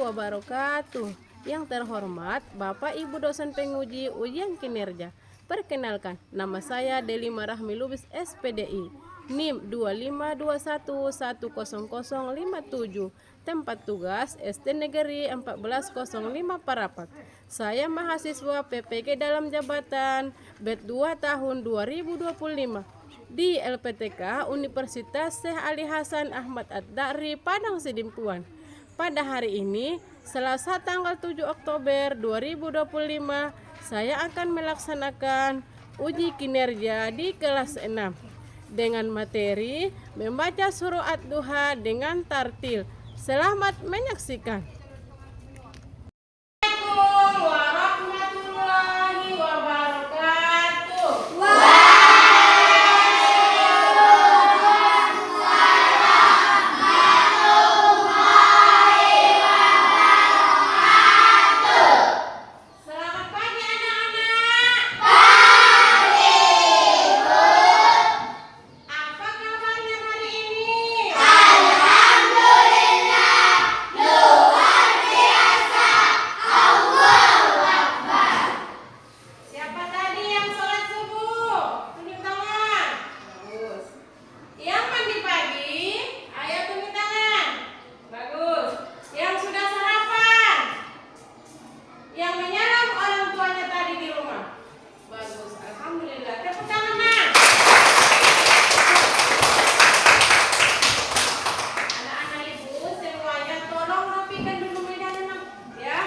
wabarakatuh. Yang terhormat Bapak Ibu dosen penguji ujian kinerja. Perkenalkan, nama saya Delima Rahmi Lubis SPDI, NIM 252110057. Tempat tugas SD Negeri 1405 Parapat. Saya mahasiswa PPG dalam jabatan BED 2 tahun 2025 di LPTK Universitas Syekh Ali Hasan Ahmad Ad-Dari Padang Sidimpuan. Pada hari ini, Selasa tanggal 7 Oktober 2025, saya akan melaksanakan uji kinerja di kelas 6 dengan materi membaca surah Ad-Duha dengan tartil. Selamat menyaksikan. Assalamualaikum warahmatullahi wabarakatuh. Selamat pagi anak-anak. Apa kabarnya hari ini? Siapa tadi yang sholat subuh? Tunjuk tangan. Bagus. Yang mandi pagi? Ayo tunjuk tangan. Bagus. Yang sudah sarapan? Yang menyalam orang tuanya tadi di rumah? Bagus. Alhamdulillah. Tepuk tangan, Nak. Anak-anak ibu semuanya tolong rapikan dulu medannya, ya.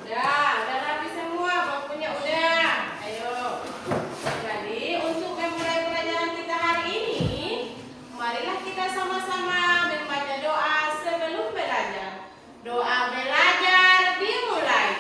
Udah rapi semua, bangkunya udah. Ayo. Jadi untuk memulai pelajaran kita hari ini, marilah kita sama-sama membaca doa sebelum belajar. Doa belajar dimulai.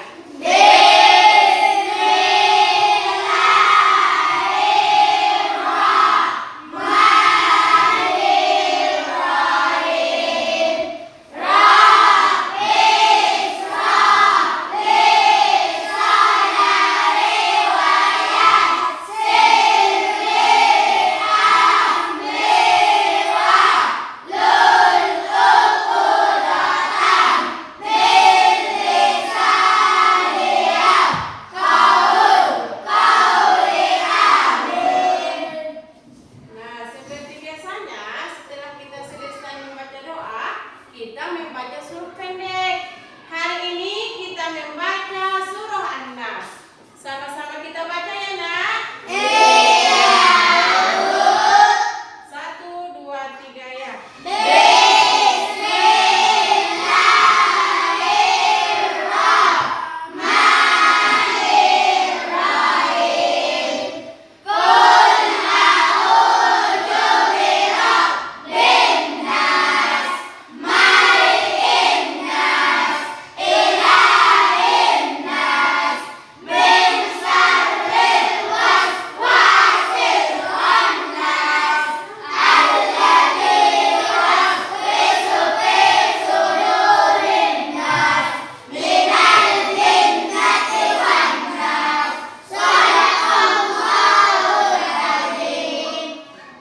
Nah, seperti biasanya, setelah kita selesai membaca doa, kita membaca surah pendek. Hari ini kita membaca surah An-Nas. Sama-sama kita baca ya, Nak? Iya. 1, 2, 3 ya.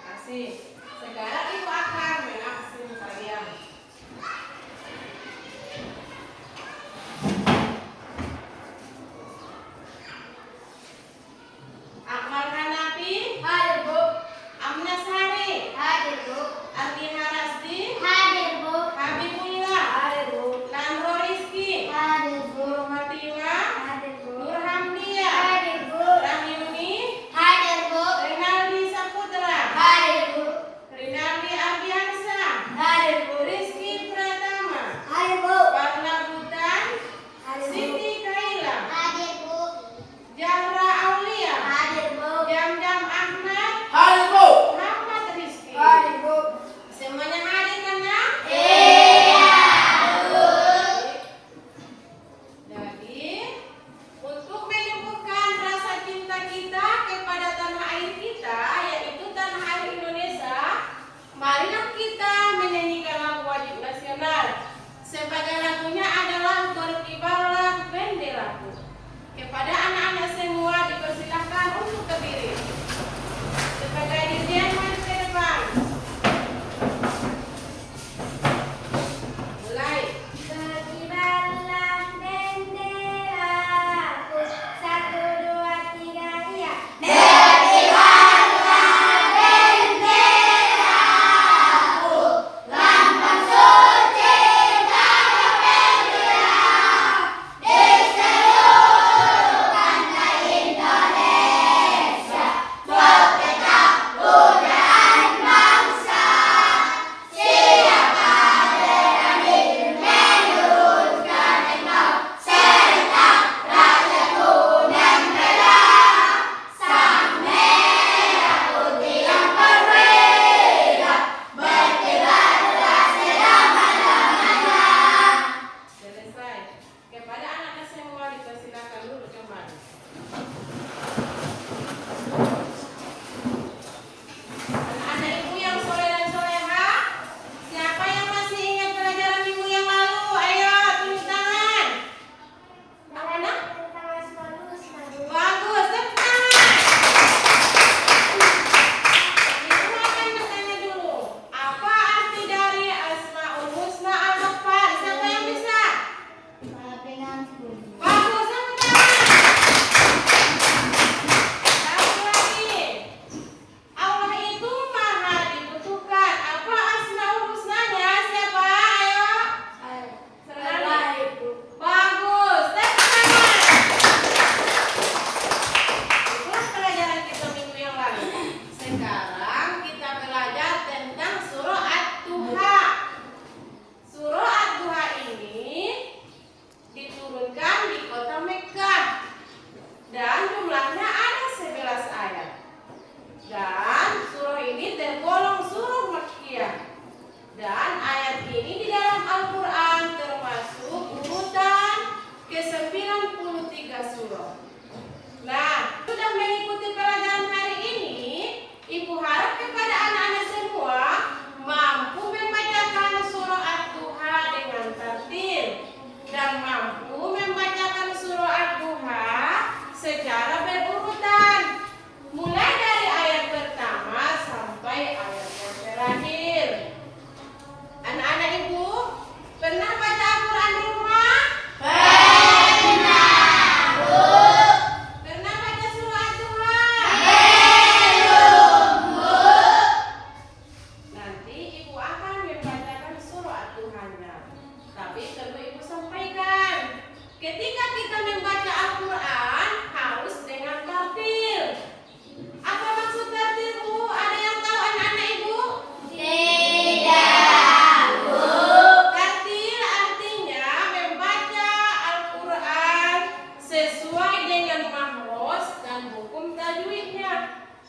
Kasih. Sekarang Ibu akan mengaksini kalian. Akmal Hanafi, hadir Bu. Amnas Hari, hadir Bu. Ardi Harasdi, hadir Bu. Habibullah, hadir Bu. Landro Rizki, hadir Bu. Nur Hatima, hadir Bu. Nur Hamdia, hadir Bu. Rahyuni, hadir Bu. Renaldi Saputra, hadir Bu. Rinaldi Ardiansa, hadir Bu. Rizky Pratama, hadir Bu. Warna Butan, Siti Kaila, hadir Bu. Jamra Aulia, hadir Bu. Jam-Jam Ahmad, hadir Bu. Muhammad Rizki, hadir Bu. Semuanya hadir kan, Nak? Iya. Jadi, untuk menumbuhkan rasa cinta kita kepada tanah air kita, yaitu tanah air Indonesia, marilah kita menyanyikan lagu wajib nasional. Sebagai lagunya adalah Berkibarlah Benderaku. Kepada anak-anak semua dipersilahkan untuk berdiri. Sebagai dirjen maju ke depan. Mulai. Berkibarlah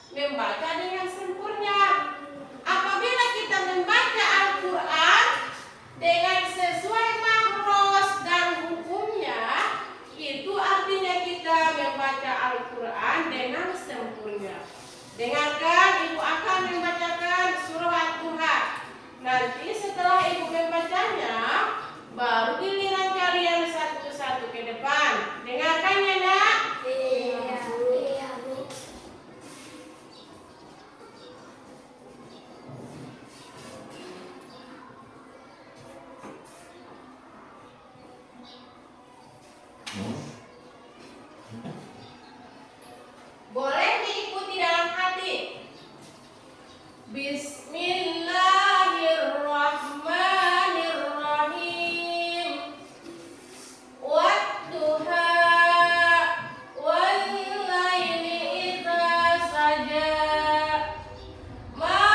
membaca dengan sempurna. Apabila kita membaca Al-Quran dengan sesuai makhraj dan hukumnya, itu artinya kita membaca Al-Quran dengan sempurna. Dengarkan, ibu akan membacakan surah At-Duha. Nanti setelah ibu membacanya, baru giliran kalian satu-satu ke depan. Dengarkannya, nak? Iya, Bu. Boleh diikuti dalam hati. Bismillahirrahmanirrahim. Wadduha wal laili idza saja. Ma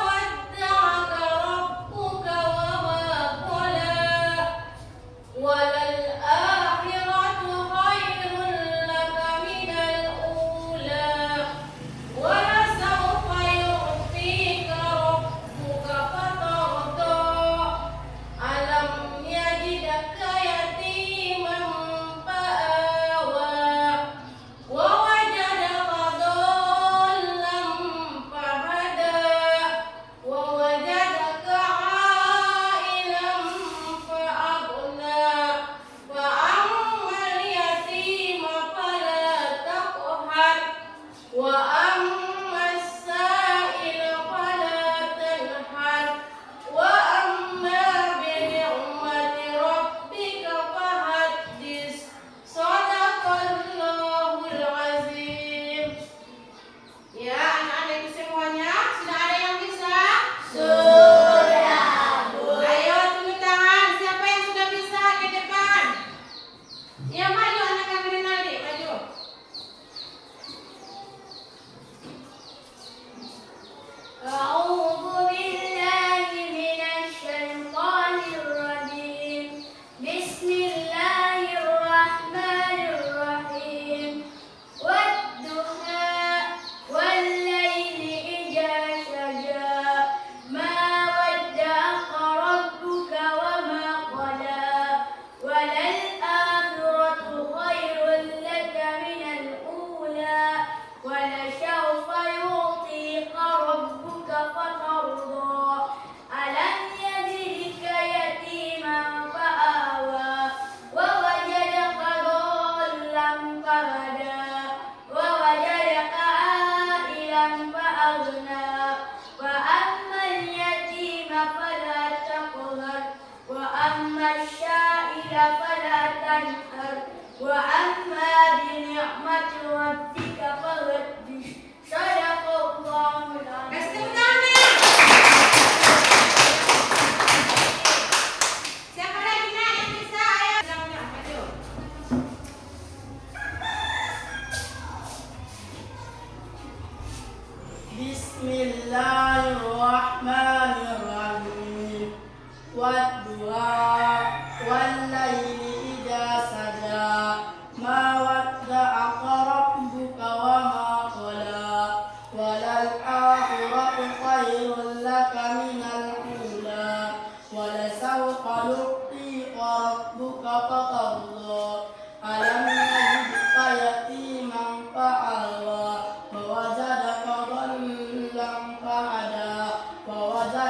wadda'aka rabbuka wa ma qala. Walal akhiratu khairun laka minal ula. Walasawfa yu'tika rabbuka fatarda. Alam yajidaka yatiman fa'awa. Wa wajadaka dhallan fahada. Wa wajadaka 'ailan fa'aghna. Fa ammal yatima fala taqhar. Wa ammas sa'ila fala tanhar. Wa amma bi ni'mati rabbika fahaddits. Shadaqallahul azim. Ya, anak-anak semuanya, sudah ada yang bisa? Sudah, Bu. Ayo tunjuk tangan, siapa yang sudah bisa ke depan? Ya, maju anak kami Rinaldi, maju. أعوذ بالله من الشيطان الرجيم. بسم الله الرحمن الرحيم. والضحى والليل إذا سجى. ما ودعك ربك وما قلى. وللآخرة خير لك من الأولى. ولسوف يعطيك ربك فترضى. ألم يجدك يتيما فآوى. ووجدك ضالا فهدى. ووجدك عائلا فأغنى. وأما اليتيم فلا تقهر. وأما السائل فلا تنهر. وأما بنعمة ربك فحدث. صدق الله العظيم. Kasih tepuk tangan, Nek. Siapa lagi, Nak, yang bisa? Ayo. Silahkan, maju. Bismillahirrahmanirrahim. Wadduha wal laili idza saja. Ma wadda'aka rabbuka wa ma qala. Walal akhiratu khairun laka minal ula. Walasawfa yu'tika rabbuka fatarda. Alam yajidka yatiman fa'awa. Wa wajadaka dhallan fahada. Wa wajadaka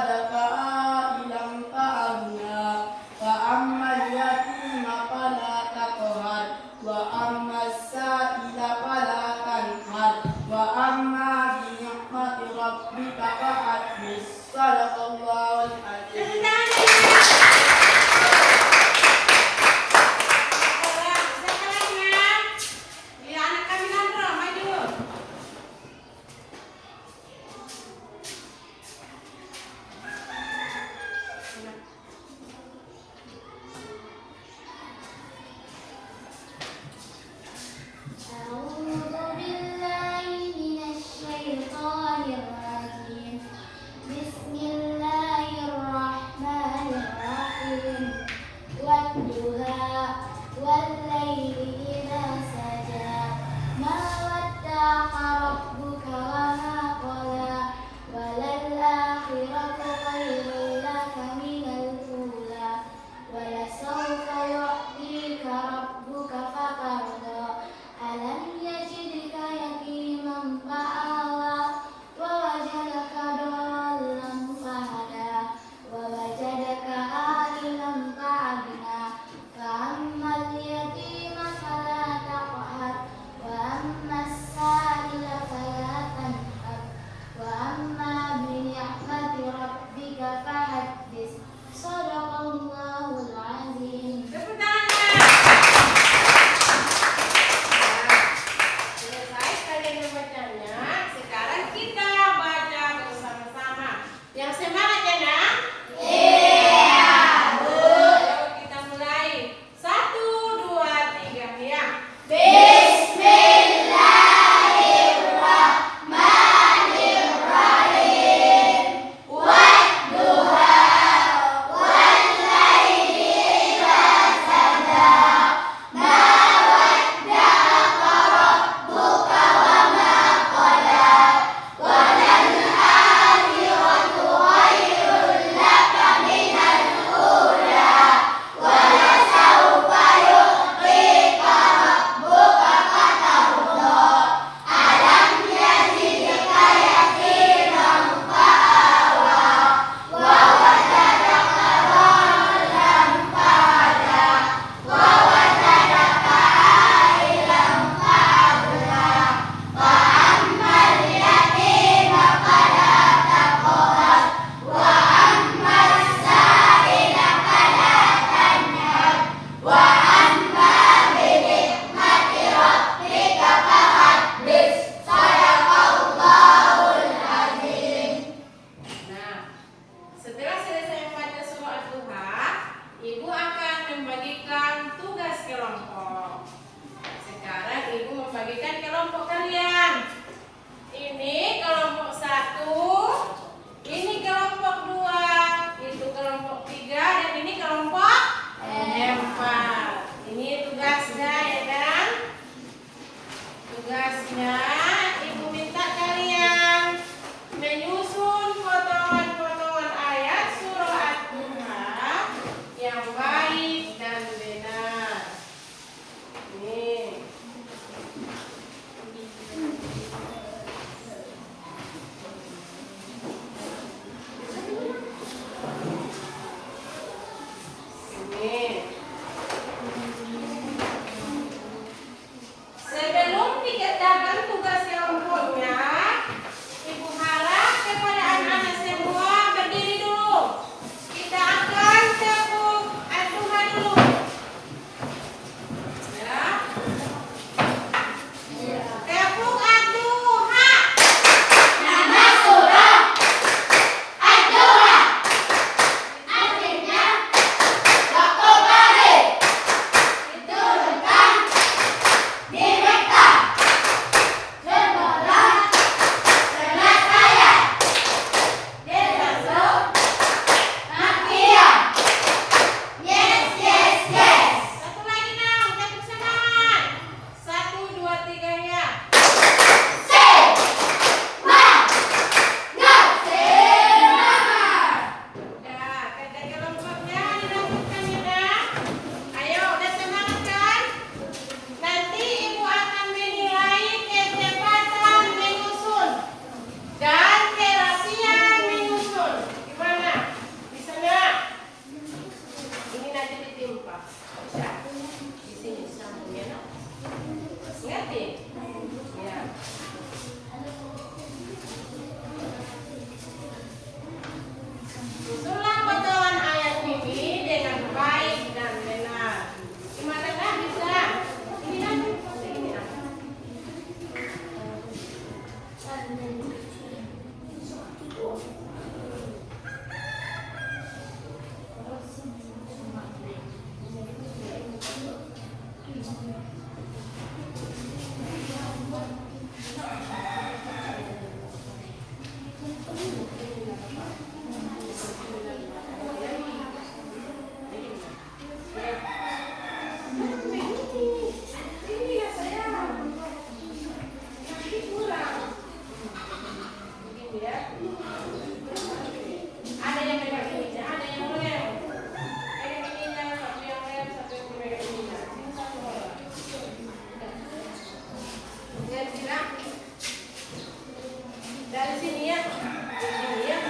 Dari sini ya. Dari sini ya.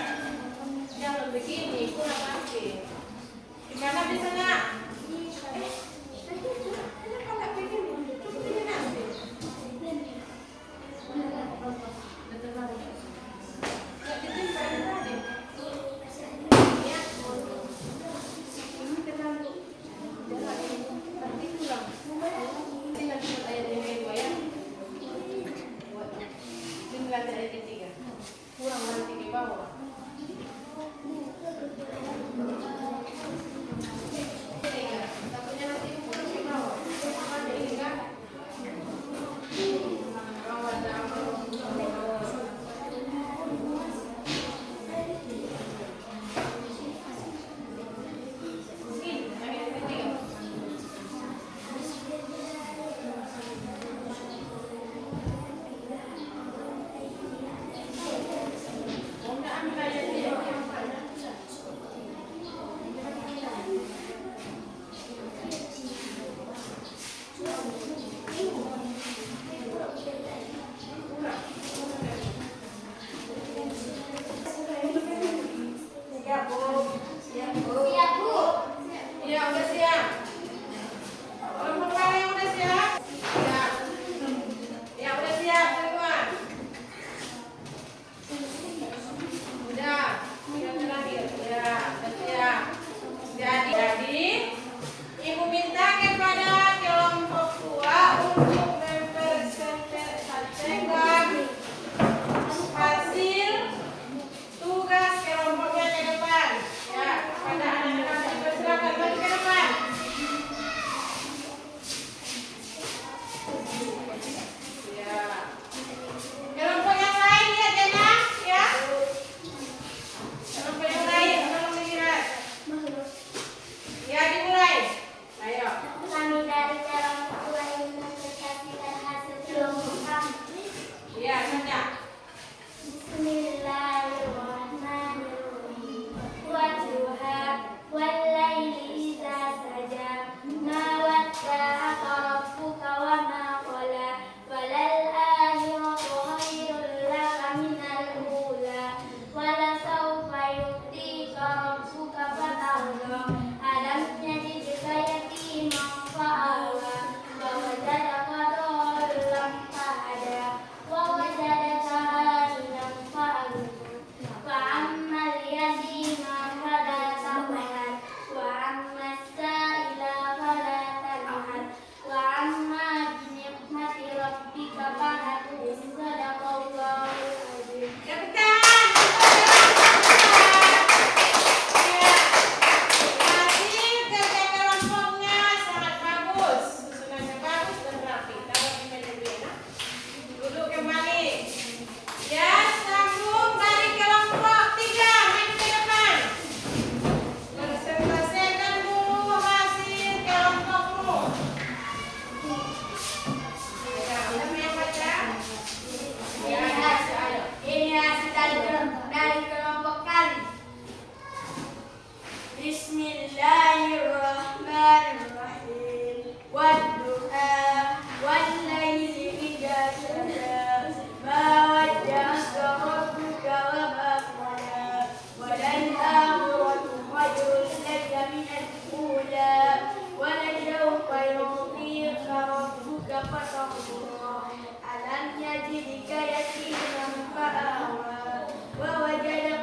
Jangan begini, kurang pasti. Gimana bisa nak? Kurang nanti di bawah. Takutnya nanti kurang di bawah. Ada ini kan? Bawah ada apa? Iya, udah siap. Kelompok mana yang udah siap? Siap. Ya, udah siap semua. Udah. Yang terakhir. Ya, udah siap. Jadi, Ibu minta kepada kelompok 2 untuk mempresentasikan hasil tugas kelompoknya ke depan. Ya, kepada anak-anak dipersilakan maju ke depan. Ya. Kelompok yang lain ya, Jana, ya. Kelompok yang lain, tolong dilihat. Ya, dimulai. Ayo. Kami dari kelompok 2 ingin mempresentasikan hasil kelompok kami. Ya, saja. Bismillahirrahmanirrahim. Wadduha wallaili idza saja. Ma wadda'aka rabbuka wa ma qala. Walal akhiratu khairul laka minal ula. Walasawfa yu'tika rabbuka fatarda. Alam yajidka yatiman fa'awa. Wa wajadaka dhallan fahada. Wa wajadaka a'ilan fa'agna. Fa'amma al-yatima fala taqhar. Wa amma as-sa'ila fala tanhar. Wa amma bi ni'mati rabbika fahaddith. Sadaqallahul azim. Cepetan. Hasil kerja kelompoknya sangat bagus. Susunannya bagus dan rapi. Taruh di meja dulu ya. Duduk kembali. Ya, sambung dari kelompok 3. Maju ke depan. Presentasikan dulu hasil kelompokmu. Ya, siapa yang baca? Ya, ayo. Ini hasil dari kelompok kami. Bismillahirrahmanirrahim. Wadduha wallaili idza saja. Ma wadda'aka rabbuka wa ma qala. Walal akhiratu khairul laka minal ula. Walasawfa yu'tika rabbuka fatarda. Alam yajidka yatiman fa'awa. Wa wajadaka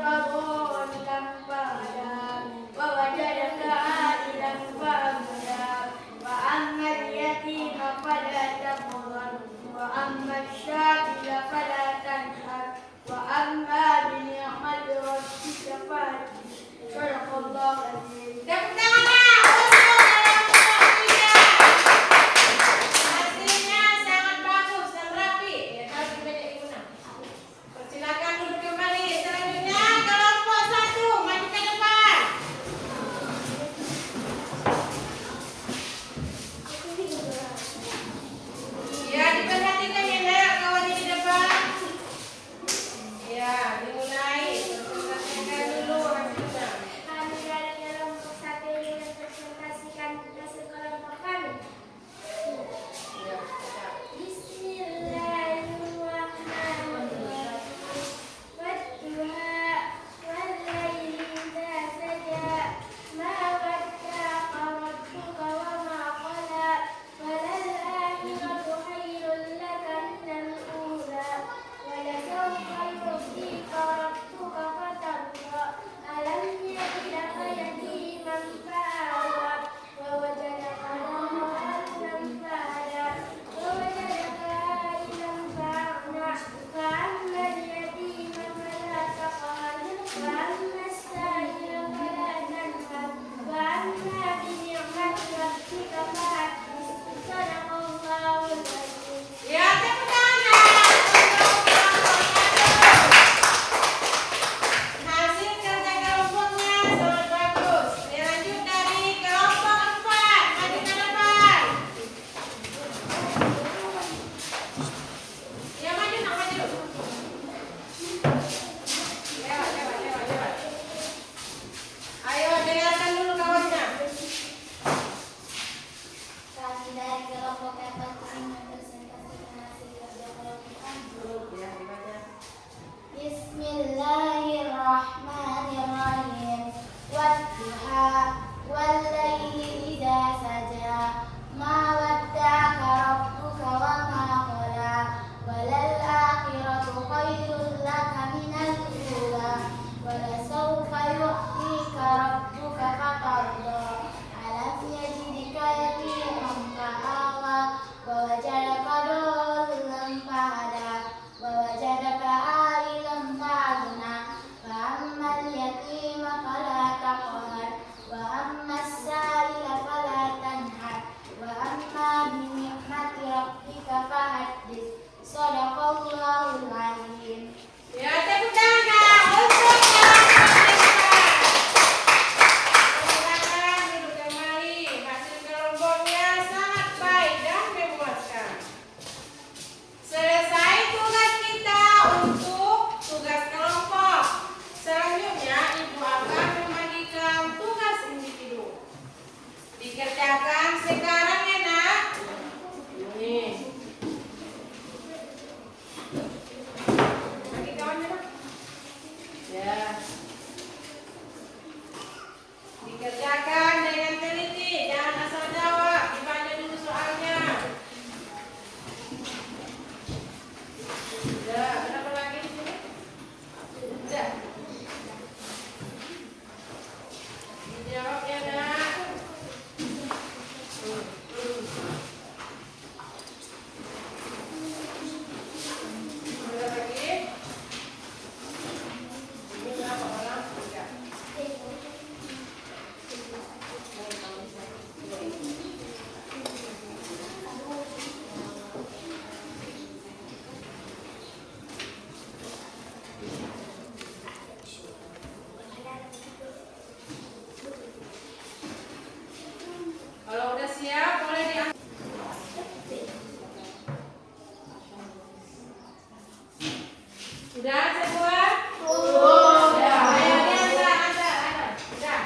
Sudah semua? Sudah. Ayo antar. Sudah.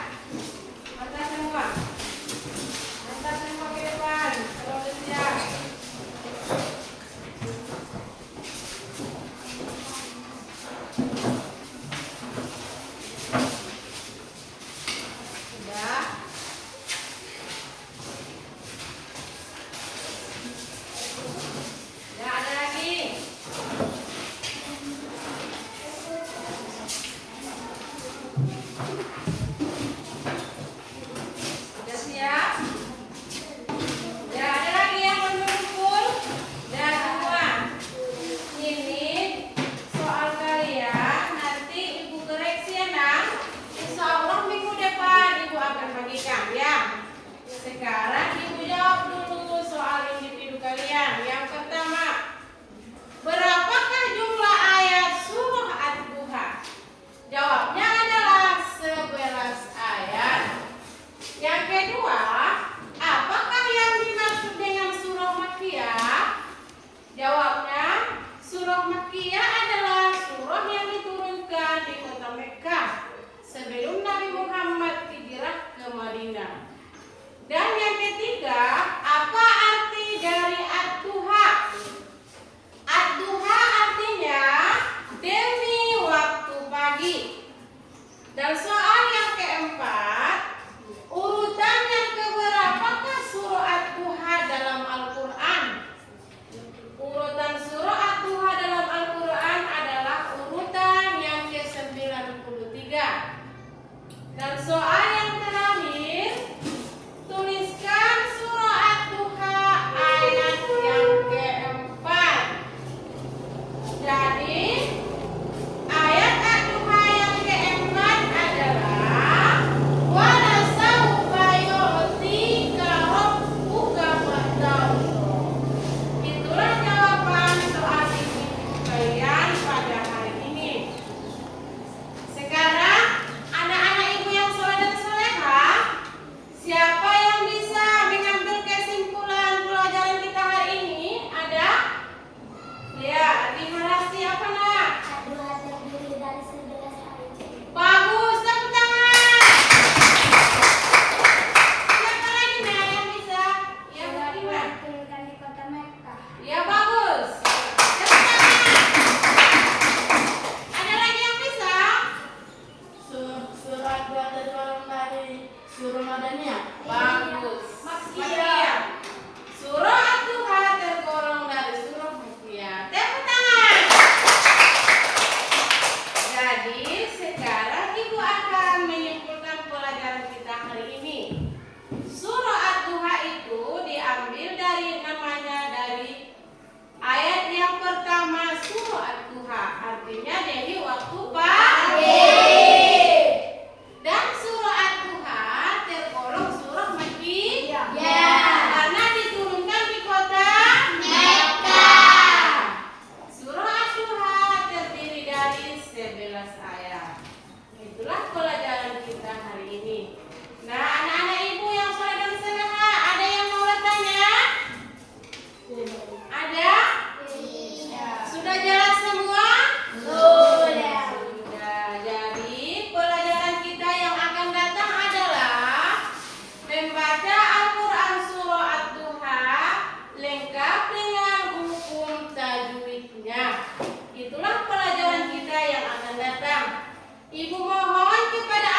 Antar semua. Antar semua ke depan. Kalau sudah siap. Sudah. Sudah ada lagi. Sudah siap? Sudah ada lagi yang belum kumpul? Sudah semua. Ini soal kalian nanti ibu koreksi ya Nang. Insya Allah minggu depan ibu akan bagikan ya. Sekarang ibu jawab dulu soal individu kalian. Yang pertama, berapakah jumlah ayat surah Ad-Duha? Jawabnya adalah 11 ayat. Yang kedua, apakah yang dimaksud dengan surah Makkiyah? Jawabnya, surah Makkiyah adalah surah yang diturunkan di kota Mekkah sebelum Nabi Muhammad hijrah ke Madinah. Dan yang ketiga, apa arti dari Ad-Duha? Ad-Duha artinya demi waktu pagi. Dan soal yang keempat, urutan yang keberapakah surah Ad-Duha dalam Al-Quran? Urutan surah Ad-Duha dalam Al-Quran adalah urutan yang ke-93. Dan soal yang terakhir, tuliskan surah Ad-Duha ayat yang keempat. Jadi ayat Ad-Duha yang keempat adalah wala sawfa yu'tika rabbuka fatarda. Itulah jawaban soal ini kalian pada hari ini. Sekarang anak-anak ibu yang soleh dan soleha, siapa yang bisa mengambil kesimpulan pelajaran kita hari ini? Ada? Ya, Diharasti apa nak? Ad-Duha terdiri dari 11 ayat. Bagus, tepuk tangan. Siapa lagi nak yang bisa? Ya, bagaimana? Diturunkan di kota Mekkah. Ya, bagus. Tepuk tangan. Ada lagi yang bisa? Surat dua tergolong dari surah Madaniyah. Bagus. Makkiyah. Surah Ad-Duha tergolong dari surah Makkiyah. Tepuk tangan. Jadi sekarang ibu akan menyimpulkan pelajaran kita hari ini. Surah Ad-Duha itu diambil dari namanya dari ayat yang pertama surah Ad-Duha, artinya dari waktu pagi. Dan surah Ad-Duha tergolong surah Makkiyah. Karena diturunkan di kota Mekkah. Surah Ad-Duha terdiri dari 11 ayat. Itulah pelajaran kita hari ini. Nah, anak-anak ibu yang soleh dan soleha, ada yang mau bertanya? Ada? Sudah jelas semua? Sudah. Sudah. Jadi pelajaran kita yang akan datang adalah membaca Al-Quran surah Ad-Duha lengkap dengan hukum tajwidnya. Itulah pelajaran kita yang akan datang. Ibu mohon kepada